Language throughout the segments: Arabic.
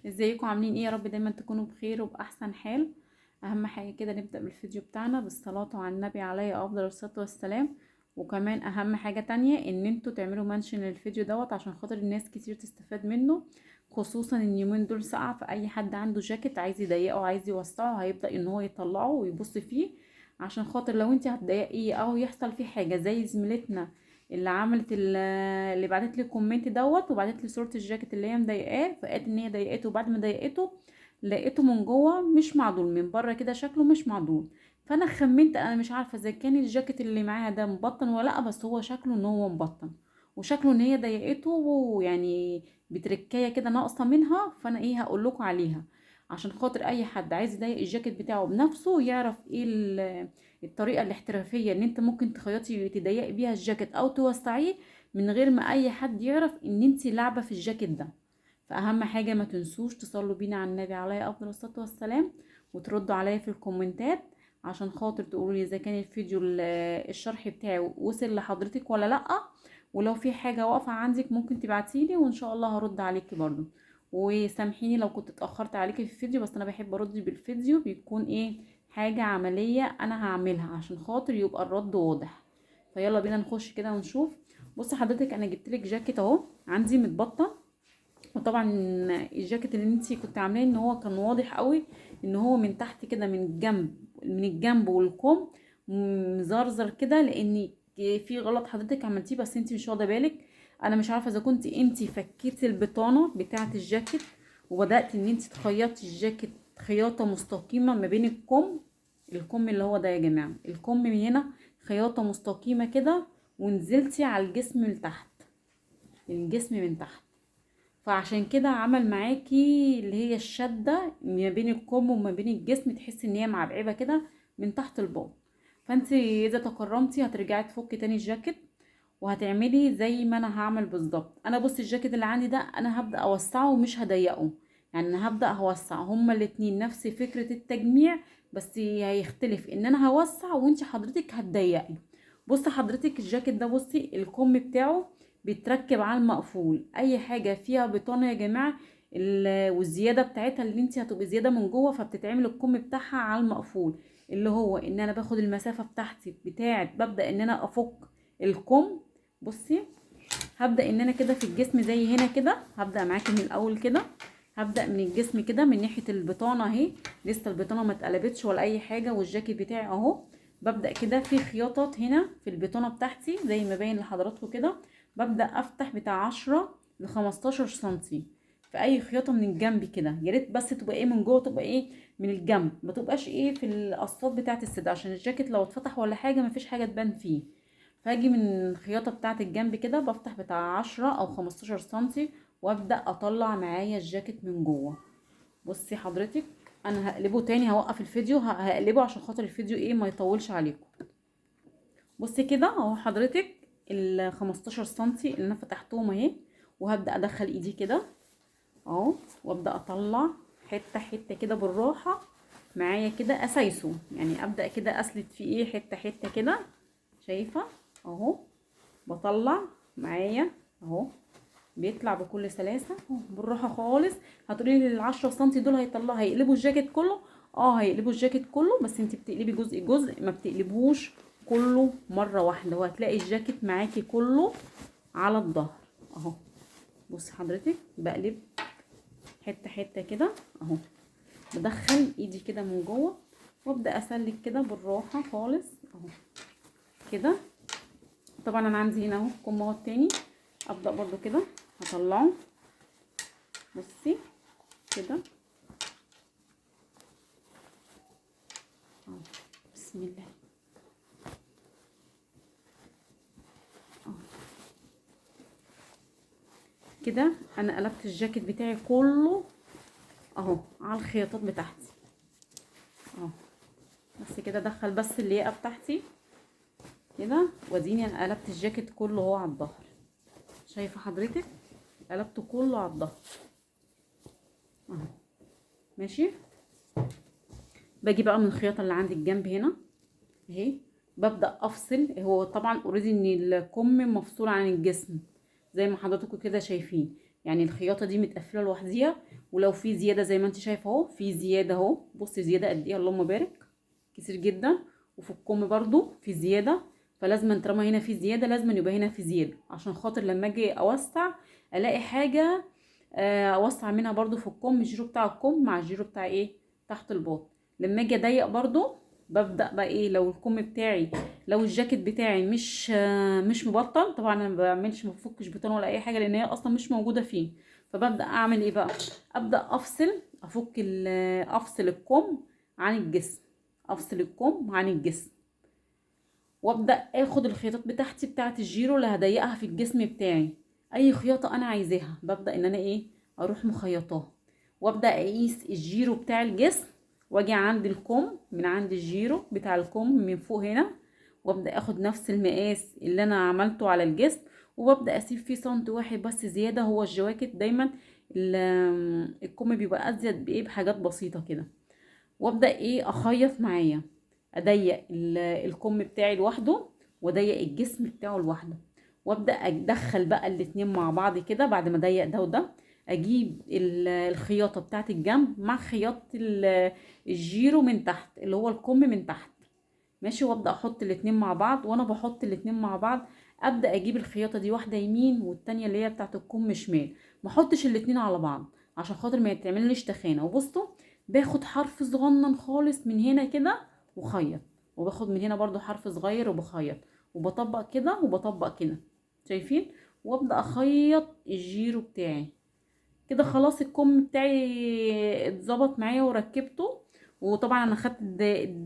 ازيكم عاملين ايه؟ يا رب دايما تكونوا بخير وبأحسن حال. اهم حاجة كده نبدأ بالفيديو بتاعنا بالصلاة على النبي عليه افضل الصلاة والسلام. وكمان اهم حاجة تانية ان انتوا تعملوا منشن للفيديو دوت عشان خاطر الناس كتير تستفاد منه. خصوصا ان اليومين دول ساقعة، فاي حد عنده جاكيت عايز يضيقه عايز يوسعه هيبدأ ان هو يطلعه ويبص فيه. عشان خاطر لو انت هتضايقيه او يحصل فيه حاجة زي زميلتنا اللي عملت اللي بعتت لي كومنت دوت وبعتت لي صورة الجاكيت اللي هي مضايقاه، فقالت ان هي ضايقته، وبعد ما ضايقته لقيته من جوه مش معدول، من بره كده شكله مش معدول. فانا خمنت، انا مش عارفه اذا كان الجاكيت اللي معاها ده مبطن ولا لا، بس هو شكله ان هو مبطن وشكله ان هي ضايقته، ويعني بتركايه كده ناقصه منها. فانا ايه هقول لكم عليها عشان خاطر اي حد عايز يضايق الجاكيت بتاعه بنفسه يعرف ايه الطريقه الاحترافيه ان انت ممكن تخيطي تضيقي بيها الجاكيت او توسعيه من غير ما اي حد يعرف ان انت لعبه في الجاكيت ده. فاهم حاجه ما تنسوش تصلوا بينا على النبي عليه افضل الصلاه والسلام، وتردوا عليا في الكومنتات عشان خاطر تقولوا لي اذا كان الفيديو الشرح بتاعي وصل لحضرتك ولا لا. ولو في حاجه واقفه عندك ممكن تبعتيلي وان شاء الله هرد عليكي برضو. وسامحيني لو كنت اتاخرت عليكي في الفيديو، بس انا بحب ارد بالفيديو بيكون ايه حاجه عمليه انا هعملها عشان خاطر يبقى الرد واضح. فيلا بينا نخش كده ونشوف. بصي حضرتك انا جبتلك جاكيت اهو عندي متبطن. وطبعا الجاكيت اللي انتي كنت عاملاه ان هو كان واضح قوي ان هو من تحت كده من الجنب، من الجنب والكم مزرزر كده، لان في غلط حضرتك عملتيه بس انتي مش واخده بالك. انا مش عارفه اذا كنت انتي فكيتي البطانه بتاعه الجاكيت وبدات ان انتي تخيطي الجاكيت خياطه مستقيمه ما بين الكم اللي هو ده يا جماعه، الكم من هنا خياطه مستقيمه كده، ونزلتي على الجسم من تحت، الجسم من تحت. فعشان كده عمل معاكي اللي هي الشدة ما بين الكم وما بين الجسم، تحسي ان هي معبعبة كده من تحت الباط. فانت اذا تكرمتي هترجعي تفكي تاني الجاكيت وهتعملي زي ما انا هعمل بالظبط. انا بصي الجاكيت اللي عندي ده انا هبدأ اوسعه ومش هضيقه، يعني انا هبدأ اوسع هما الاتنين نفس فكرة التجميع، بس هيختلف ان انا هوسع وانت حضرتك هتضيقي. بصي حضرتك الجاكيت ده بصي الكم بتاعه بيتركب على المقفول، اي حاجه فيها بطانه يا جماعه والزياده بتاعتها اللي انت هتبقى زياده من جوه فبتتعمل الكم بتاعها على المقفول، اللي هو ان انا باخد المسافه بتاعتي ببدا ان انا افك الكم. بصي هبدا ان انا كده في الجسم زي هنا كده، هبدا معاكي من الاول كده، هبدا من الجسم كده من ناحيه البطانه اهي، لسه البطانه ما اتقلبتش ولا اي حاجه، والجاكيت بتاعي اهو. ببدا كده في خياطات هنا في البطانه بتاعتي زي ما باين لحضراتكم كده، ببدا افتح بتاع 10 ل 15 سنتي في اي خياطه من الجنب كده. يا ريت بس تبقى ايه من جوه، تبقى ايه من الجنب، ما تبقاش ايه في القصات بتاعه الصدر، عشان الجاكيت لو اتفتح ولا حاجه مفيش حاجه تبان فيه. فاجي من الخياطه بتاعه الجنب كده بفتح بتاع 10 او 15 سنتي، وابدا اطلع معايا الجاكيت من جوه. بصي حضرتك انا هقلبه تاني، هوقف الفيديو هقلبه عشان خاطر الفيديو ايه ما يطولش عليكم. بصي كده اهو حضرتك ال 15 سنتي اللي انا فتحتهم اهي، وهبدا ادخل ايدي كده اهو، وابدا اطلع حته حته كده بالراحه معايا كده اسايسه، يعني ابدا كده اسلت فيه ايه حته حته كده، شايفه اهو بطلع معايا اهو، بيطلع بكل سلاسه أهو بالراحه خالص. هتقولي لي ال10 سنتي دول هيقلبوا الجاكيت كله؟ اه هيقلبوا الجاكيت كله، بس انت بتقلبي جزء جزء، ما بتقلبوش كله مره واحده، وهتلاقي الجاكيت معاكي كله على الظهر اهو. بصي حضرتك بقلب حته حته كده اهو، بدخل ايدي كده من جوه وابدا اسلك كده بالراحه خالص اهو كده. طبعا انا عندي هنا اهو كم اهو التاني، ابدا برضو كده هطلعه. بصي كده اهو، بسم الله اهو كده. انا قلبت الجاكيت بتاعي كله اهو على الخياطات بتاعتي اهو، بس كده ادخل بس اللياقه بتاعتي كده، واديني انا قلبت الجاكيت كله اهو على الظهر، شايفه حضرتك قلبته كله على الظهر اهو ماشي. باجي بقى من الخياطه اللي عندي الجنب هنا اهي، ببدا افصل. هو طبعا اوريدي ان الكم مفصول عن الجسم زي ما حضراتكم كده شايفين، يعني الخياطه دي متقفله لوحديها. ولو في زياده زي ما انت شايفه اهو، في زياده اهو، بصي زياده قد ايه، اللهم بارك، كتير جدا. وفي الكم برضو في زياده، فلازم طالما هنا في زياده لازم يبقى هنا في زياده، عشان خاطر لما اجي اوسع الاقي حاجه اوسع منها برضو في الكم، الجيرو بتاع الكم مع الجيرو بتاع ايه تحت الباط. لما اجي اضيق برضو ببدأ بقى ايه، لو الكم بتاعي، لو الجاكيت بتاعي مش مبطن، طبعا انا ما بعملش، ما بفكش بطن ولا اي حاجه لان هي اصلا مش موجوده فيه. فببدأ اعمل ايه بقى، ابدأ افك افصل الكم عن الجسم، افصل الكم عن الجسم، وابدأ اخد الخياطات بتاعتي بتاعت الجيرو اللي هضيقها في الجسم بتاعي. اي خياطه انا عايزاها ببدأ ان انا ايه اروح مخيطاها، وابدأ اقيس الجيرو بتاع الجسم، واجي عند الكم من عند الجيرو بتاع الكم من فوق هنا، وابدأ اخد نفس المقاس اللي انا عملته على الجسم، وببدأ اسيب فيه سنتي واحد بس زيادة. هو الجواكت دايما الكم بيبقى ازيد بايه بحاجات بسيطة كده. وابدأ ايه اخيط معايا، اضيق الكم بتاعي لوحده، واضيق الجسم بتاعه لوحده، وابدأ ادخل بقى الاتنين مع بعض كده. بعد ما اضيق ده وده، اجيب الخياطة بتاعت الجنب مع خياطة الجيرو من تحت اللي هو الكم من تحت، ماشي. وابدا احط الاتنين مع بعض. وانا بحط الاتنين مع بعض ابدا اجيب الخياطه دي واحده يمين والتانية اللي هي بتاعت الكم شمال، ما احطش الاتنين على بعض عشان خاطر ما يتعملش تخانه. وبصوا باخد حرف صغنن خالص من هنا كده وخيط، وباخد من هنا برضو حرف صغير وبخيط، وبطبق كده وبطبق كده، شايفين؟ وابدا اخيط الجيرو بتاعي كده. خلاص الكم بتاعي اتظبط معايا وركبته. وطبعا انا خدت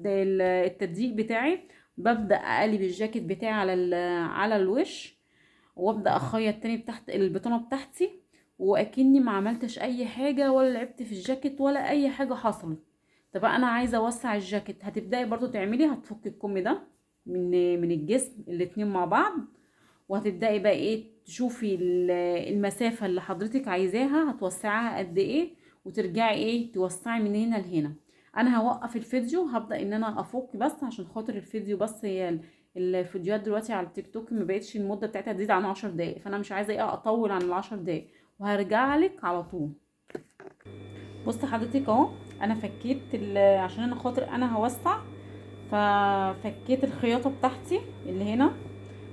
التدقيق بتاعي. ببدأ اقلب الجاكيت بتاعي على الوش، وابدأ اخيط تاني تحت البطانة بتاعتي، واكني ما عملتش اي حاجة ولا لعبت في الجاكيت ولا اي حاجة حصلت. طب انا عايزة اوسع الجاكيت، هتبدأي برضو تعملي، هتفكي الكم ده من الجسم الاتنين مع بعض، وهتبدأي بقى ايه تشوفي المسافة اللي حضرتك عايزاها هتوسعها قد ايه، وترجعي ايه توسعي من هنا لهنا. انا هوقف الفيديو، هبدأ ان انا افك بس عشان خاطر الفيديو بس. هي الفيديوهات دلوقتي على التيك توك ما بقتش المدة بتاعتها تزيد عن 10 دقايق، فانا مش عايزة ايه اطول عن العشر دقايق، وهرجع لك على طول. بصي حضرتك اهو، انا فكيت عشان انا خاطر انا هوسع، ففكيت الخياطة بتاعتي اللي هنا.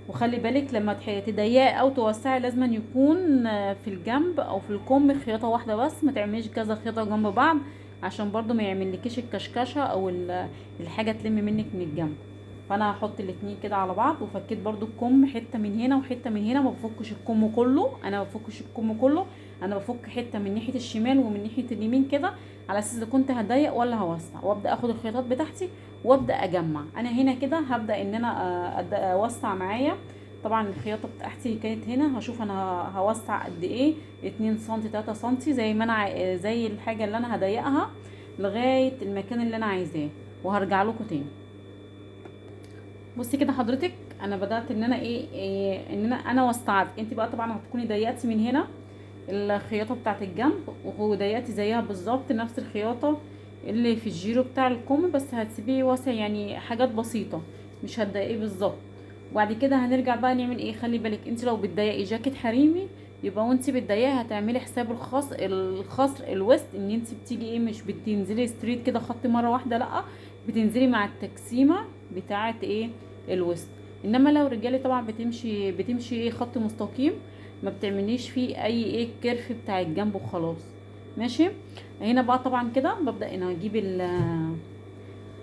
وخلي بالك لما تضيقي او توسعي لازم يكون في الجنب او في الكم خياطه واحده بس، ما تعمليش كذا خياطه جنب بعض عشان برضو ما يعملكيش الكشكشه او الحاجه تلم منك من الجنب. فانا هحط الاتنين كده على بعض، وفكيت برضو الكم حته من هنا وحته من هنا. ما بفكش الكم كله، انا بفك حته من ناحيه الشمال ومن ناحيه اليمين كده، على اساس اذا كنت هضيق ولا هوسع. وابدا اخد الخياطات بتاعتي وابدا اجمع. انا هنا كده هبدا ان انا اوسع معايا. طبعا الخياطه بتاعتي كانت هنا، هشوف انا هوسع قد ايه، 2 سم 3 سم زي ما انا زي الحاجه اللي انا هضيقها لغايه المكان اللي انا عايزاه، وهرجع لكم تاني. بصي كده حضرتك، انا بدات ان انا إيه ان انا وسعت. انت بقى طبعا هتكوني ضيقتي من هنا الخياطه بتاعت الجنب، وضيقتي زيها بالظبط نفس الخياطه اللي في الجيرو بتاع الكم، بس هتسيبيه واسع يعني حاجات بسيطه، مش هتضايقيه بالظبط. وبعد كده هنرجع بقى نعمل ايه. خلي بالك انت لو بتضيقي جاكيت حريمي، يبقى وانت بتضيقي هتعملي حساب الخصر الوسط، ان انت بتيجي ايه مش بتنزلي ستريت كده خط مره واحده، لا بتنزلي مع التقسيمه بتاعه ايه الوسط. انما لو رجالي طبعا بتمشي ايه خط مستقيم، ما بتعمليش فيه اي ايه كيرف بتاع الجنب وخلاص، ماشي. هنا بقى طبعا كده ببدأ انا اجيب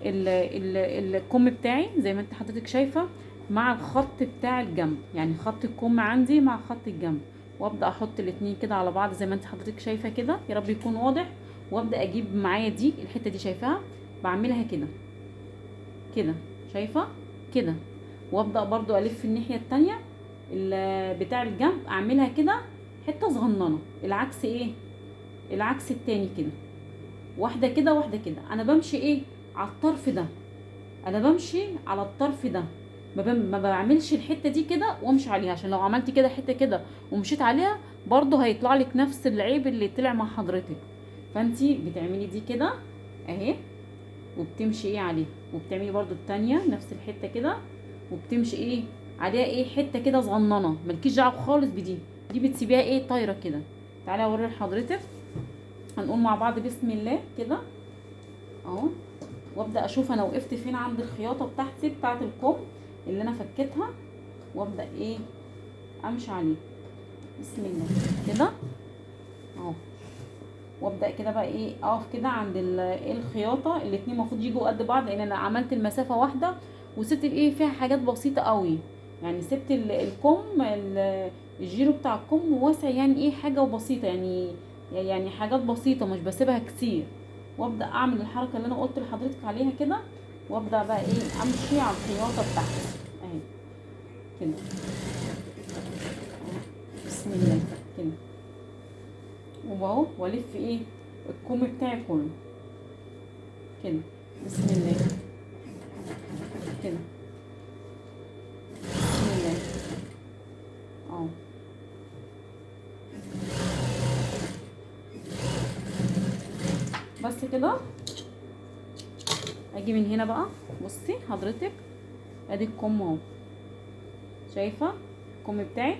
الكم بتاعي زي ما انت حضرتك شايفة مع الخط بتاع الجنب، يعني خط الكم عندي مع خط الجنب، وابدأ احط الاتنين كده على بعض زي ما انت حضرتك شايفة كده، يا رب يكون واضح. وابدأ اجيب معايا دي الحتة دي شايفاها، بعملها كده كده، شايفة كده. وابدأ برضو الف الناحية التانية بتاع الجنب اعملها كده حتة صغننة، العكس ايه العكس التاني كده، واحدة كده واحدة كده. انا بمشي ايه على الطرف ده، انا بمشي على الطرف ده، ما بعملش الحتة دي كده وامشي عليها، عشان لو عملت كده حتة كده ومشيت عليها برضو هيطلع لك نفس العيب اللي طلع مع حضرتك. فانتي بتعملي دي كده اهي، وبتمشي ايه عليها، وبتعملي برضو التانية نفس الحتة كده، وبتمشي عليها حتة كده صغننة، ملكيش دعوة خالص بدي، دي بتسيبيها طايرة كده. تعالي اوري لحضرتك. هنقول مع بعض بسم الله كده اهو، وابدا اشوف انا وقفت فين عند الخياطه بتاعتي بتاعت الكم اللي انا فكيتها، وابدا ايه امشي عليه بسم الله كده اهو. وابدا كده بقى ايه اقف كده عند ايه الخياطه، الاتنين المفروض يجوا قد بعض، لان انا عملت المسافه واحده وسبت ايه فيها حاجات بسيطه قوي. يعني سبت الكم الجيرو بتاع الكم واسع، يعني ايه حاجه وبسيطه، يعني حاجات بسيطه مش بسيبها كتير. وابدا اعمل الحركه اللي انا قلت لحضرتك عليها كده، وابدا بقى ايه امشي على الخياطه بتاعتي اهي كده بسم الله كده. واهو والف ايه الكم بتاعي كله كده بسم الله كده بسم الله اهو. بس كده اجي من هنا بقى. بصي حضرتك ادي الكم اهو، شايفه الكم بتاعي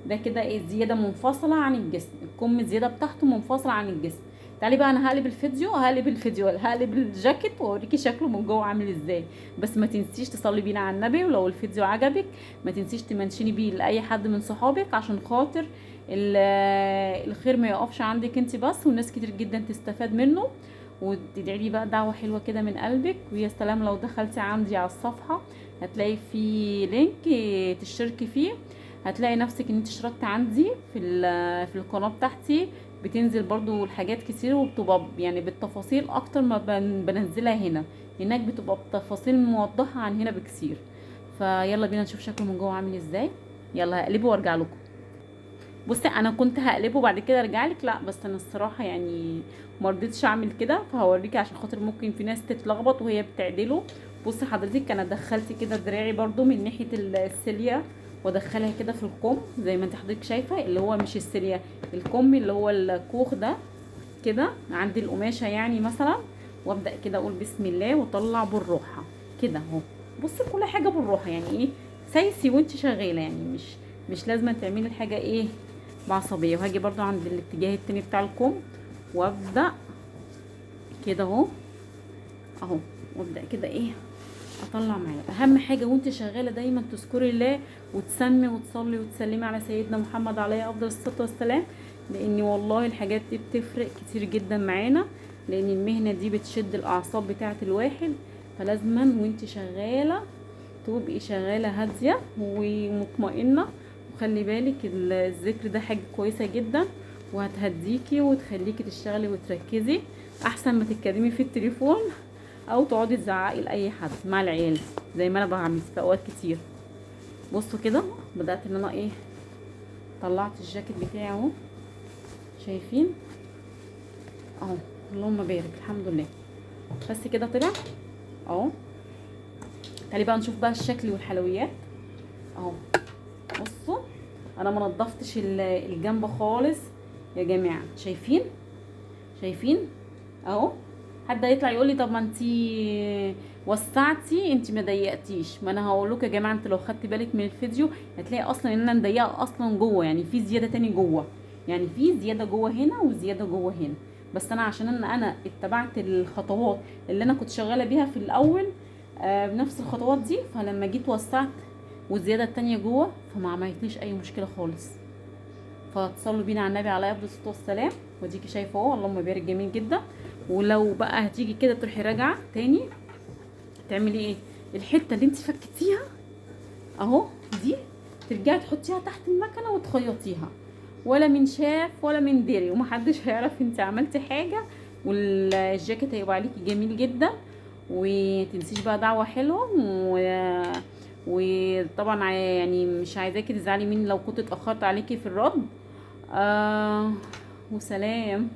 ده كده ايه زياده منفصله عن الجسم، الكم الزياده بتاعته منفصله عن الجسم. تعالي بقى انا هقلب الجاكيت واوريكي شكله من جوه عامل ازاي. بس ما تنسيش تصلي بينا على النبي، ولو الفيديو عجبك ما تنسيش تمنشني بيه لاي حد من صحابك، عشان خاطر الخير ما يقفش عندك انت بس، وناس كتير جدا تستفاد منه. وتدعي لي بقى دعوه حلوه كده من قلبك. ويا سلام لو دخلتي عندي على الصفحه هتلاقي في لينك تشتركي فيه، هتلاقي نفسك ان انت اشتركت عندي في القناه بتاعتي. بتنزل برضو الحاجات كتير، وبتبقى يعني بالتفاصيل اكتر ما بنزلها هنا. هناك بتبقى بتفاصيل موضحه عن هنا بكثير. فيلا بينا نشوف شكله من جوه عامل ازاي. يلا هقلبه وارجع لكم. بصي انا كنت هقلبه بعد كده ارجع لك، لا بس انا الصراحه يعني ما رضيتش اعمل كده، فهوريكي عشان خاطر ممكن في ناس تتلخبط وهي بتعدله. بصي حضرتك انا دخلت كده دراعي برضو من ناحيه السيليا، وادخلها كده في الكم زي ما انت حضرتك شايفه، اللي هو مش السيليا، الكم اللي هو الكوخ ده كده عندي القماشه يعني مثلا. وابدا كده اقول بسم الله واطلع بالراحه كده اهو. بصي كل حاجه بالراحه، يعني ايه سايسي وانت شغاله، يعني مش لازم تعملي الحاجه ايه بعصبيه. وهاجي برضو عند الاتجاه التاني بتاع الكم وابدا كده اهو. وابدا كده ايه اطلع معايا. اهم حاجه وانت شغاله دايما تذكري الله وتسمي وتصلي وتسلمي على سيدنا محمد عليه افضل الصلاه والسلام، لان والله الحاجات دي بتفرق كتير جدا معانا، لان المهنه دي بتشد الاعصاب بتاعه الواحد. فلازما وانت شغاله تبقي شغاله هاديه ومطمئنه. وخلي بالك الذكر ده حاجه كويسه جدا، وهتهديكي وتخليكي تشتغلي وتركزي احسن ما تتكلمي في التليفون او تقعدي تزعقي لاي حد مع العيال زي ما انا بعمل في اوقات كتير. بصوا كده بدات ان انا ايه طلعت الجاكيت بتاعي اهو، شايفين اهو. اللهم بارك الحمد لله. بس كده طلع اهو. تعالي بقى نشوف بقى الشكل والحلويات اهو. بصوا انا ما نضفتش الجنب خالص يا جماعه، شايفين اهو. حد هيطلع يقول لي طب ما انتي وسعتي انتي ما ضيقتيش. ما انا هقول لكم يا جماعه، انت لو خدت بالك من الفيديو هتلاقي اصلا ان انا مضيقه اصلا جوه، يعني في زياده تاني جوه، يعني في زياده جوه هنا وزياده جوه هنا. بس انا عشان انا اتبعت الخطوات اللي انا كنت شغاله بيها في الاول بنفس الخطوات دي، فلما جيت وسعت والزياده التانية جوه فما عملتليش اي مشكله خالص. فتصلوا بينا على النبي عليه افضل الصلاه والسلام. وديكي شايفه اهو اللهم بارك جميل جدا. ولو بقى هتيجي كده تروحي راجعه تاني تعملي ايه الحته اللي انت فكتيها اهو دي، ترجعي تحطيها تحت المكنه وتخيطيها، ولا من شاف ولا من دري، ومحدش هيعرف انت عملتي حاجه. والجاكيت هيبقى عليكي جميل جدا. وتنسيش بقى دعوه حلوه وطبعا يعني مش عايزاكي تزعلي مني لو كنت اتاخرت عليكي في الرد. وسلام.